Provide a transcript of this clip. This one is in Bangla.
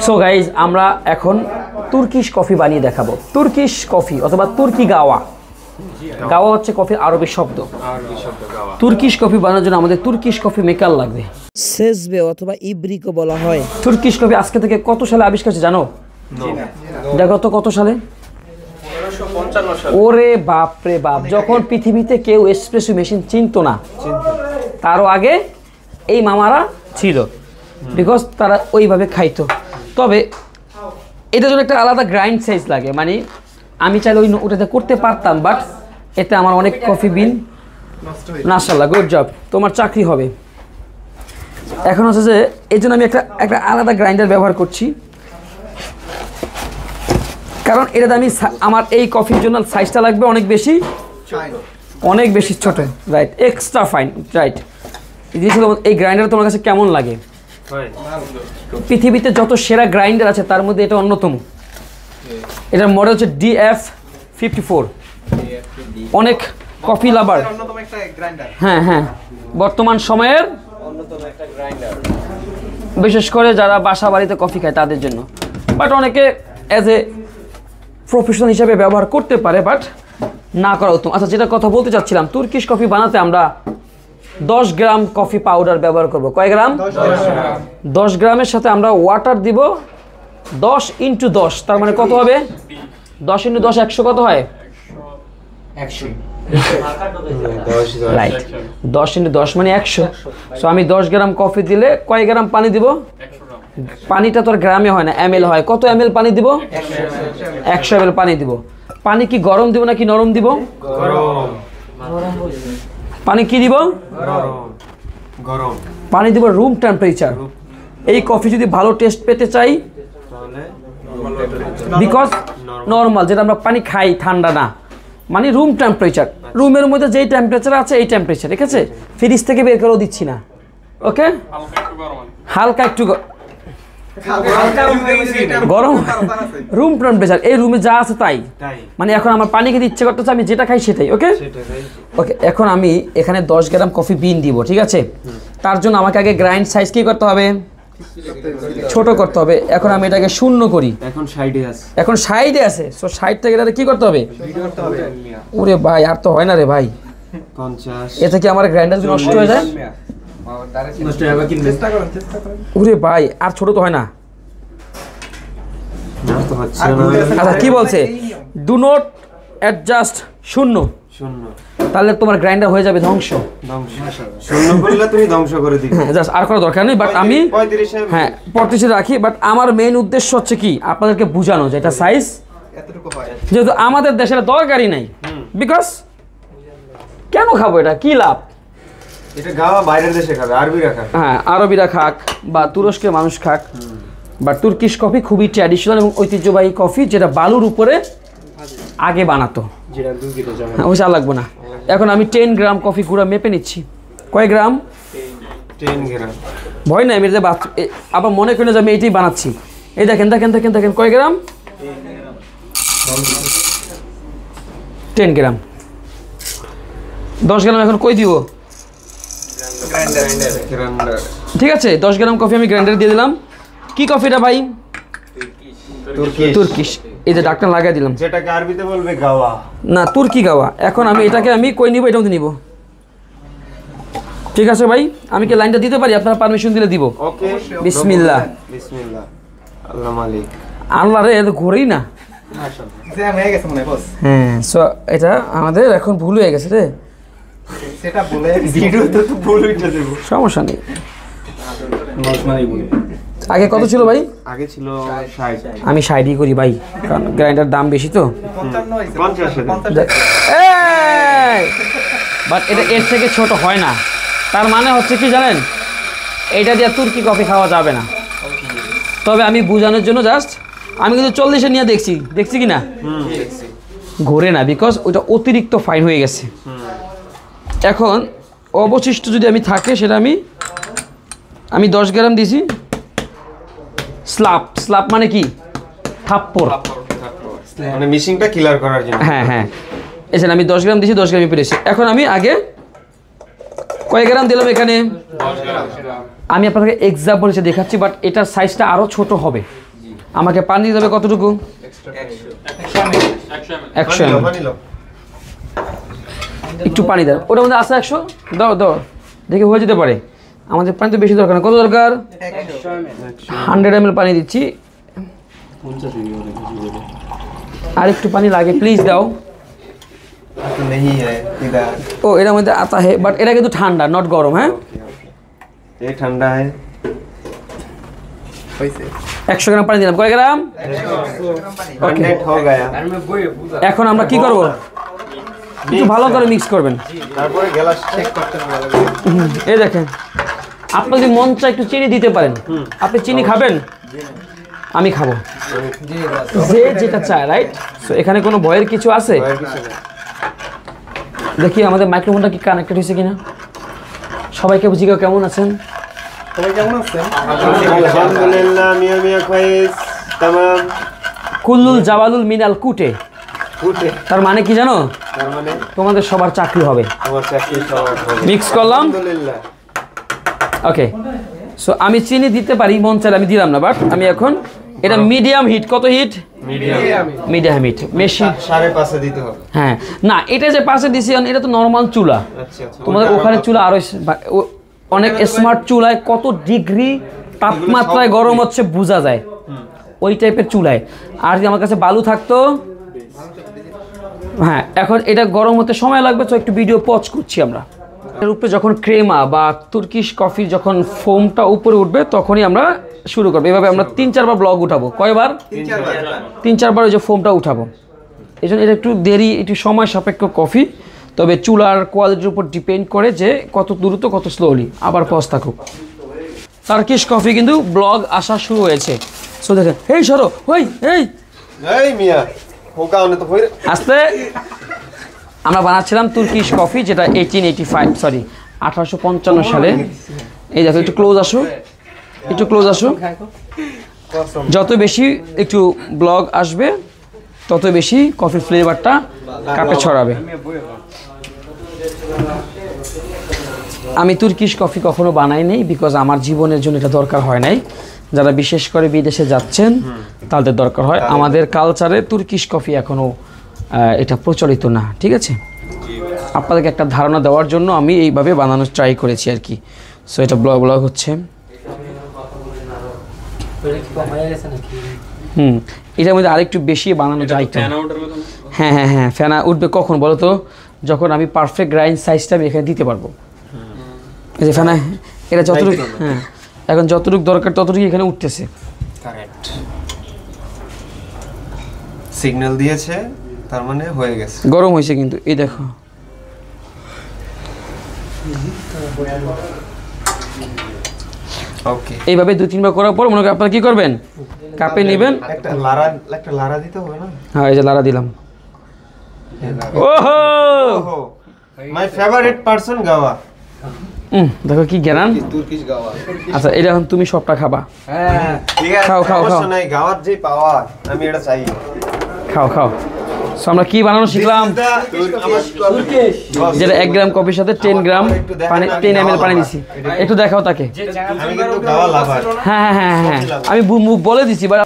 সো গাইজ আমরা এখন তুর্কিশ কফি বানিয়ে দেখাবো। তুর্কিশ কফি অথবা তুর্কি গাওয়া। গাওয়া হচ্ছে কফির আরবি শব্দ। তুর্কিশ কফি বানানোর জন্য আমাদের তুর্কিশ কফি মেকার লাগবে, সেজবে অথবা ইব্রিকো বলা হয়। তুর্কিশ কফি আজকে থেকে কত সালে আবিষ্কার হয়েছে জানো? দেখো তো কত সালে? ওরে বাপ রে বাপ, যখন পৃথিবীতে কেউ এসপ্রেসো মেশিন চিনতো না তারও আগে এই মামারা ছিল, বিকজ তারা ওইভাবে খাইতো। তবে এটার জন্য একটা আলাদা গ্রাইন্ড সাইজ লাগে, মানে আমি চাইলে ওটাতে করতে পারতাম, বাট এতে আমার অনেক কফি বিন মাশাআল্লাহ, গুড জব, তোমার চাকরি হবে। এখন হচ্ছে যে এই জন্য আমি একটা আলাদা গ্রাইন্ডার ব্যবহার করছি, কারণ এটাতে আমি আমার এই কফির জন্য সাইজটা লাগবে অনেক বেশি ছোট, রাইট, এক্সট্রা ফাইন, রাইট। এই গ্রাইন্ডার তোমার কাছে কেমন লাগে? পৃথিবীতে যত সেরা গ্রাইন্ডার আছে তার মধ্যে এটা অন্যতম। এটার মডেল হচ্ছে DF54। অনেক কফি লাভার, হ্যাঁ, বর্তমান সময়ের বিশেষ করে যারা বাসা বাড়িতে কফি খায় তাদের জন্য, বাট অনেকে অ্যাজ এ প্রফেশনাল হিসাবে ব্যবহার করতে পারে, বাট না করা উত্তম। আচ্ছা, যেটা কথা বলতে চাচ্ছিলাম, তুর্কিশ কফি বানাতে আমরা 10 গ্রাম কফি পাউডার ব্যবহার করব। কয় গ্রাম? 10 গ্রামের সাথে আমরা ওয়াটার দিব 10 × 10, তার মানে কত হবে? 10 × 10 100 কত হয়? 100, রাইট, 10 × 10 মানে 100। সো আমি 10 গ্রাম কফি দিলে কয় গ্রাম পানি দিব? পানিটা তো আর গ্রামে হয় না, ml হয়। কত ml পানি দিব? 100 ml পানি দিব। পানি কি গরম দিব নাকি নরম দিব? গরম। পানি কি দিব? গরম। পানি দিব রুম টেম্পারেচার। এই কফি যদি ভালো টেস্ট পেতে চাই, বিকজ নর্মাল যেটা আমরা পানি খাই ঠান্ডা না, মানে রুম টেম্পারেচার, রুমের মধ্যে যেই টেম্পারেচার আছে এই টেম্পারেচার, ঠিক আছে? ফ্রিজ থেকে বের করেও দিচ্ছি না, ওকে? হালকা একটু গরম, রুম টেম্পারেচার, এই রুমে যা আছে তাই, মানে এখন আমার পানি খেতে ইচ্ছে করতেছে, আমি যেটা খাই সেটাই, ওকে? এখন আমি এখানে 10 গ্রাম কফি বিন দিব, ঠিক আছে? তার জন্য আমাকে আগে গ্রাইন্ড সাইজ কি করতে হবে? ছোট করতে হবে। এখন আমি এটাকে 0 করি, এখন সাইডে আছে, সো সাইড থেকে এটা কি করতে হবে? ওরে ভাই, আর তো হয় না রে ভাই, 50, এতে কি আমার গ্রাইন্ডার নষ্ট হয়ে যায়? ওরে ভাই, আর ছোট তো হয় না। আচ্ছা, কি বলছে? ডু নট অ্যাডজাস্ট 0, তাহলে তোমার গ্রাইন্ডার হয়ে যাবে ধ্বংস। 0 করলে তুমি ধ্বংস করে দিবে, জাস্ট আর করার দরকার নেই। বাট আমি 35 রাখি, বাট আমার মেইন উদ্দেশ্য হচ্ছে কি আপনাদেরকে বোঝানো যে এটা সাইজ এতটুকু হয়, যেহেতু আমাদের দেশের দরকারই নাই, বিকজ কেন খাবো, এটা কি লাভ? এটা গাওয়া বাইরের দেশে খাবে, আরবিরা খাক, হ্যাঁ আরবিরা খাক বা তুরস্কের মানুষ খাক, বাট তুর্কিশ কফি খুবই ট্র্যাডিশনাল এবং ঐতিহ্যবাহী কফি, যেটা বালুর উপরে আগে বানাতো, ওই চা লাগবে না। এখন আমি 10 গ্রাম কফি গুঁড়া মেপে নিচ্ছি। কয় গ্রাম? 10 গ্রাম। ভয় নাই, আমি আবার মনে করি না যে আমি এইটাই বানাচ্ছি। এই দেখেন কয় গ্রাম? 10 গ্রাম। 10 গ্রাম এখন কই দিব? ঠিক আছে, 10 গ্রাম কফি আমি গ্রাইন্ডারে দিয়ে দিলাম। কি কফিটা ভাই? তুর্কিশ। এই যে ডাক্তার লাগাই দিলাম, যেটাকে আরবিতে বলবে গাওয়া, না তুর্কি গাওয়া। এখন আমি এটাকে কই নিব? এটাও নিব, ঠিক আছে ভাই? আমি কি লাইনটা দিতে পারি? আপনারা পারমিশন দিলে দিব। ওকে, বিসমিল্লাহ। আল্লাহ মালিক, আল্লাহ রে, এত ঘোরেই না, জ্যাম হয়ে গেছে মনে হয় বস। হ্যাঁ, সো এটা আমাদের এখন ভুল হয়ে গেছে রে, সেটা বলে ভিডিও তো ভুল হইতে দেব, সমস্যা নেই। আগে কত ছিল ভাই? আগে ছিল 60। আমি 60ই করি ভাই, কারণ গ্রাইন্ডার দাম বেশি তো। 50। বাট এটা এর থেকে ছোট হয় না, তার মানে হচ্ছে কি জানেন, এইটা দিয়ে তুর্কি কফি খাওয়া যাবে না। তবে আমি বোঝানোর জন্য জাস্ট, আমি কিন্তু 40-এ নিয়ে দেখছি কি না, ঘোরে না, বিকজ ওইটা অতিরিক্ত ফাইন হয়ে গেছে। এখন অবশিষ্ট যদি আমি থাকে সেটা আমি 10 গ্রাম দিছি। স্লাপ মানে কি? থাপ্পড়, মানে মিশিংটা ক্লিয়ার করার জন্য। হ্যাঁ, এসে আমি 10 গ্রাম দিছি, 10 গ্রামই পেরেছি। এখন আমি আগে কয় গ্রাম দিলাম এখানে? আমি আপনাকে এক্সাম্পল হিসেবে দেখাচ্ছি, বাট এটার সাইজটা আরও ছোট হবে। আমাকে পানি দিতে হবে কতটুকু? 100 ml। একটু পানি দাও, ওটার মধ্যে আছে 100, দাও দাও, দেখে হয়ে যেতে পারে। আমাদের পানি তো বেশি দরকার না, কত দরকার? 100 ml পানি দিচ্ছি। আর একটু পানি লাগে, প্লিজ দাও। ও এটার মধ্যে আতা হে, বাট এটা কিন্তু ঠান্ডা, নট গরম। হ্যাঁ ये ठंडा है। 100 গ্রাম পানি দিলাম, কয় গ্রাম? 100 हो गया। এখন আমরা কি করব? একটু ভালো করে মিক্স করবেন। তারপরে গ্লাস চেক করতে হবে। এই দেখেন, আপনি যদি মন চায় একটু চিনি দিতে পারেন। আপনি চিনি খাবেন? আমি খাবো, যে যেটা চায়, রাইট? সো এখানে কোনো ভয়ের কিছু আছে? দেখি আমাদের মাইক্রোফোনটা কি কানেক্টেড হয়েছে কিনা। সবাইকে বুঝি কেমন আছেন? আলহামদুলিল্লাহ, মিয়া মিয়া খাইস tamam। কুল্লুল জাওয়ালুল মিনাল কুটে, কুটে তার মানে কি জানো? তার মানে তোমাদের সবার চাকরি হবে। আমার চাকরি সব হবে। মিক্স করলাম, আলহামদুলিল্লাহ। ওকে। সো আমি চিনি দিতে পারি, মন চাইলে আমি দিলাম না, বাট আমি এখন এটা মিডিয়াম হিট। কত হিট? Medium heat. মেশিন 5.5 দিতে হবে। হ্যাঁ, না এটা যে পাশে দিছি এটা তো নর্মাল চুলা। আচ্ছা আচ্ছা। তোমাদের ওখানে চুলা আরো অনেক স্মার্ট চুলায় কত ডিগ্রি তাপমাত্রায় গরম হচ্ছে বোঝা যায়, ওই টাইপের চুলায়। আর যদি আমার কাছে বালু থাকতো, হ্যাঁ এখন এটা গরম হতে সময় লাগবে, তো একটু ভিডিও পজ করছি আমরা। এর উপরে যখন ক্রেমা বা তুর্কিশ কফির যখন ফোমটা উপরে উঠবে তখনই আমরা শুরু করবো। এভাবে আমরা 3-4 বার ব্লগ উঠাবো। কয়বার? 3-4 বার ওই যে ফোমটা উঠাবো। এই জন্য এটা একটু দেরি, একটু সময় সাপেক্ষ কফি, তবে চুলার কোয়ালিটির উপর ডিপেন্ড করে যে কত দ্রুত কত স্লোলি। আবার পজ থাকুক। টার্কিশ কফি কিন্তু ব্লগ আসা শুরু হয়েছে। সো দেখেন, এই সরো, এই মিয়া হোকা অনে তো কইরে আস্তে। আমরা বানাচ্ছিলাম তুর্কিশ কফি, যেটা 1855 সালে। এই দেখো, একটু ক্লোজ আসো, একটু ক্লোজ আসো। যত বেশি একটু ব্লগ আসবে তত বেশি কফির ফ্লেভারটা কাপে ছড়াবে। আমি তুর্কিশ কফি কখনো বানাই নাই, বিকজ আমার জীবনের জন্য এটা দরকার হয় নাই। যারা বিশেষ করে বিদেশে যাচ্ছেন তাদের দরকার হয়। আমাদের কালচারে তুর্কিশ কফি এখনও এটা প্রচলিত না, ঠিক আছে? আপনাদেরকে একটা ধারণা দেওয়ার জন্য আমি এইভাবে বানানোর ট্রাই করেছি আর কি। সো এটা ব্লগ হচ্ছে। এটার মধ্যে আরেকটু বেশি বানানো যায়। হ্যাঁ হ্যাঁ হ্যাঁ, ফেনা উঠবে কখন বলো তো? যখন আমি পারফেক্ট গ্রাইন্ড সাইজটা আমি এখানে দিতে পারবো। এই যে ফেনা, এটা যতটুকু, হ্যাঁ এখন যতটুকু দরকার ততটুকু এখানে উঠতেছে। কারেক্ট সিগন্যাল দিয়েছে, তার মানে হয়ে গেছে। গরম হয়েছে কিন্তু, এই দেখো। ওকে, এইভাবে 2-3 বার করার পর মনে করেন আপনারা কি করবেন? কাপে নেবেন। একটা লারা দিতে হবে না? হ্যাঁ, এই যে লাড়া দিলাম। ওহো, মাই ফেভারিট পারসন গাওয়া। দেখো কি জ্ঞান। তুর্কিশ গাওয়া। আচ্ছা, এটা এখন তুমি সবটা খাবা। হ্যাঁ ঠিক আছে, খাও খাও খাও, নাই গাওয়ার যে পাওয়ার, আমি এটা চাই। খাও খাও। সো আমরা কি বানানো শিখলাম? যেটা 1 গ্রাম কফির সাথে 10 গ্রাম পানি, 10 ml পানি দিছি। একটু দেখাও তাকে। আমি কিন্তু গাওয়া লাভার। হ্যাঁ হ্যাঁ হ্যাঁ হ্যাঁ, আমি বলে দিছি। বাট